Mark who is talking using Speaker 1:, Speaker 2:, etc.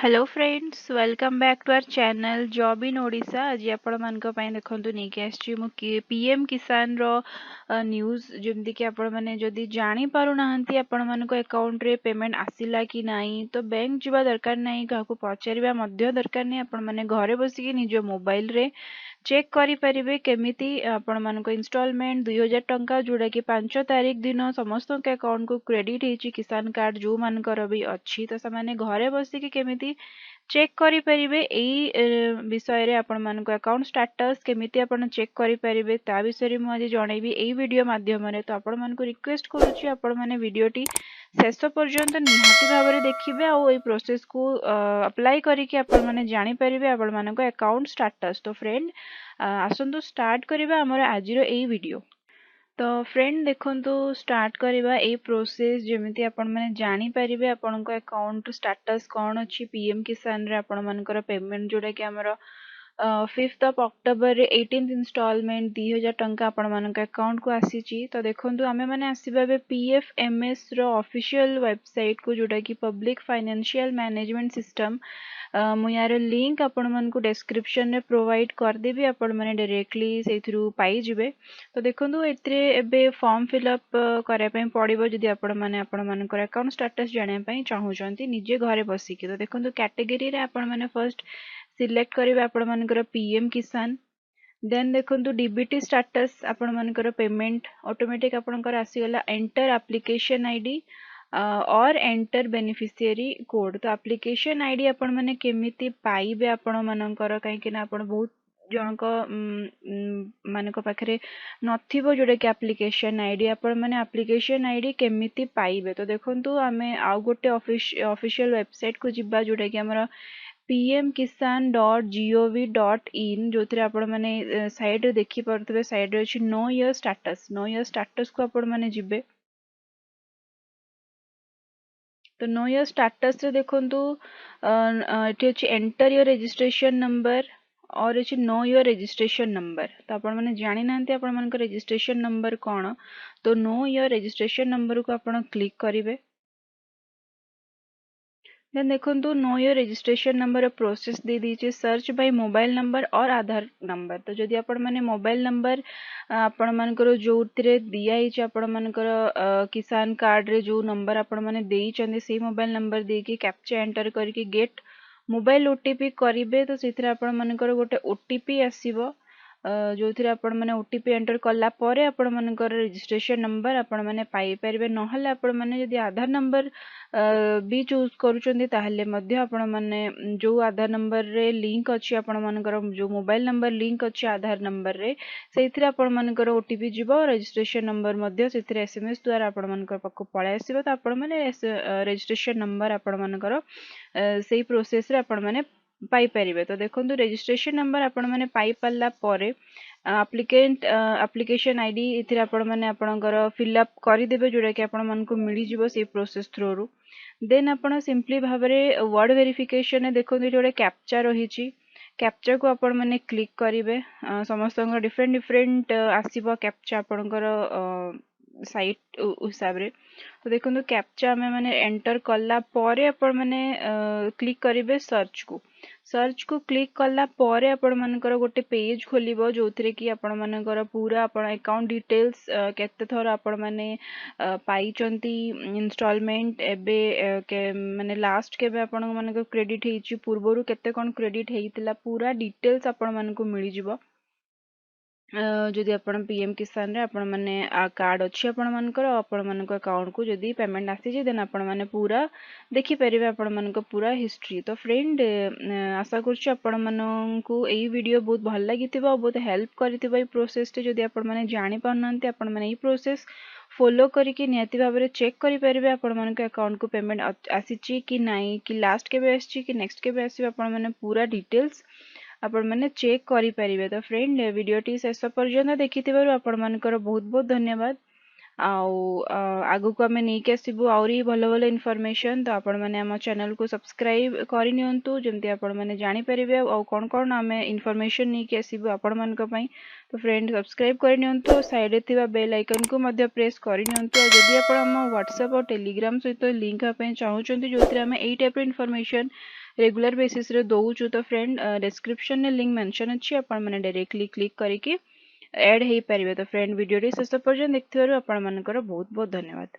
Speaker 1: Hello friends welcome back to our channel job in Odisha. आज आपण मानक पई देखंतु नै के आछि मु पीएम किसान रो न्यूज़ जेमति कि आपण माने जदी जानि पारु नाहंती आपण मानको अकाउंट रे पेमेंट आसिला कि नाही तो बैंक जिबा दरकार नाही काहको पचारिबा मध्य दरकार नाही आपण माने घरे बसी कि निजो मोबाइल रे चेक करि परिबे केमिति आपण मानको इंस्टॉलमेंट 2000 टंका जोडा कि 5 तारिख दिन समस्त के अकाउंट को क्रेडिट हेची किसान कार्ड जो मानकर भी अछि तो समाने घरे बसी कि केमिति चेक करि परिबे एई विषय रे आपण मानको अकाउंट स्टेटस केमिति आपण चेक करि परिबे ता विषय रे मु आज जणैबी एई वीडियो माध्यम रे तो आपण मानको रिक्वेस्ट करूची आपण माने वीडियोटी शेष पर्यंत निहाती भाव देखिए आउ ये प्रोसेस को अप्लाई करके आपण माने जानि परिबे आपण मानको अकाउंट स्टेटस। तो फ्रेंड आसंतु स्टार्ट करिबा हमर आजिरो एई वीडियो। तो फ्रेंड देखंतु स्टार्ट करिबा ए प्रोसेस जेमिति आपण माने जानि परिबे आपनको अकाउंट स्टेटस कोन अछि पीएम किसान रे आपण मानकर पेमेंट जोडा कि हमर 5th ऑफ अक्टोबर रे 18th इंस्टॉलमेंट 2000 टंका आपण मानक अकाउंट को आसीची। तो देखंतु हमें माने आसीबा बे पीएफएमएस रो ऑफिशियल वेबसाइट को जोडा कि पब्लिक फाइनेंशियल मैनेजमेंट सिस्टम मु यार लिंक आपण मानकु डिस्क्रिप्शन रे प्रोवाइड कर देबी आपण माने डायरेक्टली से थ्रू पाई जिवे। तो देखंतु एतरे एबे फॉर्म फिलअप करे पई पड़िबो जदि आपण माने आपण मानकर अकाउंट स्टेटस जाने पई चाहूचंती निजे घरे बसी कि। तो देखंतु कैटेगरी रे आपण माने फर्स्ट सिलेक्ट करिवे आपण मानकर पीएम किसान देन देखंतु डीबीटी स्टेटस आपण मानकर पेमेंट ऑटोमेटिक आपणकर आसीगला एंटर एप्लिकेशन आईडी और एंटर बेनिफिशियरी कोड। तो एप्लिकेशन आईडी आपण माने केमिति पाइबे आपण मानकर काहे कि ना आपण बहुत जनक मानक पाखरे नथिबो जोडे कि एप्लिकेशन आईडी आपण माने एप्लिकेशन आईडी केमिति पाइबे। तो देखंतु आमे आ गोटे ऑफिशियल वेबसाइट को जिबा जोडे कि हमर pmkisan.gov.in जो थिरे आपण माने साइड रे देखि परतबे साइड रे अछि नो योर स्टेटस को आपण माने जिबे। तो नो योर स्टेटस रे देखंतु एठी अछि एंटर योर रजिस्ट्रेशन नंबर और अछि नो योर रजिस्ट्रेशन नंबर। तो आपण माने जानि नांती आपण मानकर रजिस्ट्रेशन नंबर कोन तो नो योर रजिस्ट्रेशन नंबर को आपण क्लिक करिवे। देन देखंतु know your registration number process दे दीजिए सर्च बाय मोबाइल नंबर और आधार नंबर। तो जदि आपण माने मोबाइल नंबर आपण मानकर जोथिरे दिया हिच आपण मानकर किसान कार्ड रे जो नंबर आपण माने देई चंदी से मोबाइल नंबर दे के कैप्चा एंटर करके गेट मोबाइल ओटीपी करिवे। तो सेथिरे आपण मानकर गोटे ओटीपी आसीबो जो थिरे आपण माने ओटीपी एंटर कला परे आपण मानकर रजिस्ट्रेशन नंबर आपण माने पाई परिबे। नहले आपण माने जदि आधार नंबर भी चूज करूचंदी ताहले मध्य आपण माने जो आधार नंबर रे लिंक अछि आपण मानकर जो मोबाइल नंबर लिंक अछि आधार नंबर रे सेथिरे आपण मानकर ओटीपी जिवो रजिस्ट्रेशन नंबर मध्य सेथिरे एसएमएस द्वारा आपण मानकर पक्को पळे आसीबो। तो आपण माने रजिस्ट्रेशन नंबर आपण मानकर सेही प्रोसेस रे आपण माने पाई परिबे। तो देखंतु रजिस्ट्रेशन नंबर आपण माने पाई पल्ला परे एप्लिकेंट एप्लिकेशन आईडी इथिरे आपण माने आपणकर फिल अप करि देबे जोडा कि आपण मानकु मिली जिवो से प्रोसेस थ्रू रु। देन आपण सिंपली भाबरे वर्ड वेरिफिकेशन देखंतु जोडे कैप्चा रहिछि कैप्चा को आपण माने क्लिक करिवे। समस्त डिफरेंट आसीबो कैप्चा आपणकर साइट हिसाब रे। तो देखंतु कैप्चा हमें माने एंटर कला परे आपण माने क्लिक करिवे सर्च को क्लिक कला परे आपण मानकर गोटे पेज खोलिबो जोथिरे कि आपण मानकर पूरा आपण अकाउंट डिटेल्स केते थोर आपण माने पाई चंती इंस्टॉलमेंट एबे माने लास्ट केबे आपण मानकर क्रेडिट हेछि पूर्वरु केते कोन क्रेडिट हेइतिला पूरा डिटेल्स आपण मानकु मिली जिवो। जदि आपण पीएम किसान रे आपण माने कार्ड अछि आपण मानकर आपण मानकर अकाउंट को जदि पेमेंट आसी जे देन आपण माने पूरा देखि परिबे आपण मानकर पूरा हिस्ट्री। तो फ्रेंड आशा करछु आपण मानकु एई वीडियो बहुत भल लागितिबो बहुत हेल्प करतिबो ए प्रोसेस टे। जदि आपण माने जानि पारनंती आपण माने ए प्रोसेस फॉलो करके नियति भाबरे चेक करि परिबे आपण मानकर अकाउंट को पेमेंट आसीची कि नाही कि लास्ट केबे आसीची कि नेक्स्ट केबे आसी आपण माने पूरा डिटेल्स आपण माने चेक करि परिबे। तो फ्रेंड वीडियोटी शेष पर्यंत देखिथिबारु आपण मानकर बहुत बहुत धन्यवाद। आगु को हमें नहीं के आसीबु आउरी भलो भलो इन्फॉर्मेशन। तो आपण माने हम चैनल को सब्सक्राइब करि नियंतु जेमति आपण माने जानि परिबे आ कोन कोन हमें इन्फॉर्मेशन नहीं के आसीबु आपण मानक पई। तो फ्रेंड सब्सक्राइब करि नियंतु साइड रे थिबा बेल आइकन को मध्य प्रेस करि नियंतु। जदि आपण हम व्हाट्सएप और टेलीग्राम सहित लिंक पई चाहउचंती जोथिरे हमें एई टाइप इन्फॉर्मेशन रेगुलर बेसिस रे दउछु तो फ्रेंड डिस्क्रिप्शन में लिंक मेंशन अछि आपण माने डायरेक्टली क्लिक करिकि ऐड हेई परिबे। तो फ्रेंड वीडियो रे शेष पर्यंत देखथिबारु आपण मानकर बहुत बहुत धन्यवाद।